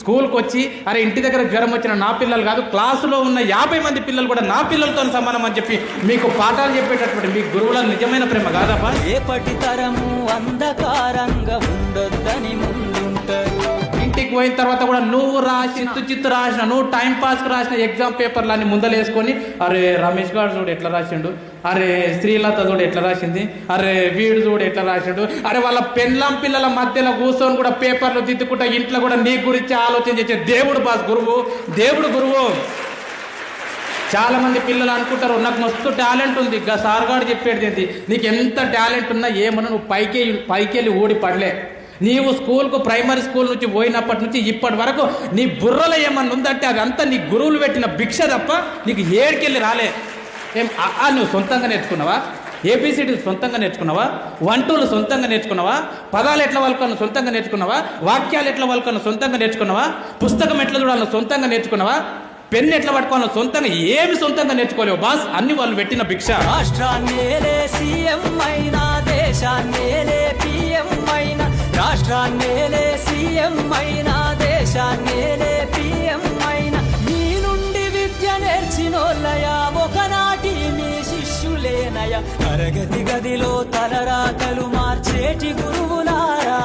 స్కూల్కి వచ్చి అరే ఇంటి దగ్గర జ్వరం వచ్చిన నా పిల్లలు కాదు, క్లాసులో ఉన్న 50 మంది పిల్లలు కూడా నా పిల్లలతో సమానం అని చెప్పి మీకు పాఠాలు చెప్పేటటువంటి మీ గురువుల నిజమైన ప్రేమ కాదప్పా? రేపటి తరము అంధకారంగా ఉండొద్దని ముందుంటారు. ఇంటికి పోయిన తర్వాత కూడా నువ్వు రాసి చిత్తు రాసిన, నువ్వు టైం పాస్కి రాసిన ఎగ్జామ్ పేపర్లు అన్ని ముందలేసుకొని అరే రమేష్ గారు చూడు ఎట్లా రాసిండు, అరే శ్రీలత చూడు ఎట్లా రాసింది, అరే వీడు చూడు ఎట్లా రాసిండు, అరే వాళ్ళ పెళ్ళం పిల్లల మధ్యలో కూర్చొని కూడా పేపర్లు దిద్దుకుంటా ఇంట్లో కూడా నీ గురించి ఆలోచన చేసే దేవుడు బాస్ గురువు, దేవుడు గురువు. చాలా మంది పిల్లలు అనుకుంటారు నాకు మస్తు టాలెంట్ ఉంది, ఇంకా సార్ గారు చెప్పేది ఏంటి, నీకు ఎంత టాలెంట్ ఉన్నా ఏమన్నా నువ్వు పైకెళ్ళి ఊడి పడలే. నీవు స్కూల్కు ప్రైమరీ స్కూల్ నుంచి పోయినప్పటి నుంచి ఇప్పటి వరకు నీ బుర్రలో ఏమన్నా ఉందంటే అదంతా నీ గురువులు పెట్టిన భిక్ష తప్ప నీకు ఏడికెళ్ళి రాలే. నువ్వు సొంతంగా నేర్చుకున్నావా? ఏబిసిడీలు సొంతంగా నేర్చుకున్నావా? 1 2లు సొంతంగా నేర్చుకున్నావా? పదాలు ఎట్లా వలకాలను సొంతంగా నేర్చుకున్నావా? వాక్యాలు ఎట్లా వలకాలను సొంతంగా నేర్చుకున్నావా? పుస్తకం ఎట్లా చూడాలని సొంతంగా నేర్చుకున్నావా? పెన్ను ఎట్లా పట్టుకోవాలో సొంతంగా ఏమి సొంతంగా నేర్చుకోలేవు బాస్, అన్ని వాళ్ళు పెట్టిన భిక్ష. రాష్ట్రాన్నేలే సీఎం అయినా, దేశాన్నేలే పిఎం అయినా, రాష్ట్రాన్నేలే సీఎం అయినా, దేశాన్నేలే పిఎం అయినా, మీ నుండి విద్య నేర్చినోళ్ళయా ఒకనాటి మీ శిష్యులేనయా, తరగతి గదిలో తలరాతలు మార్చేటి గురువులారా.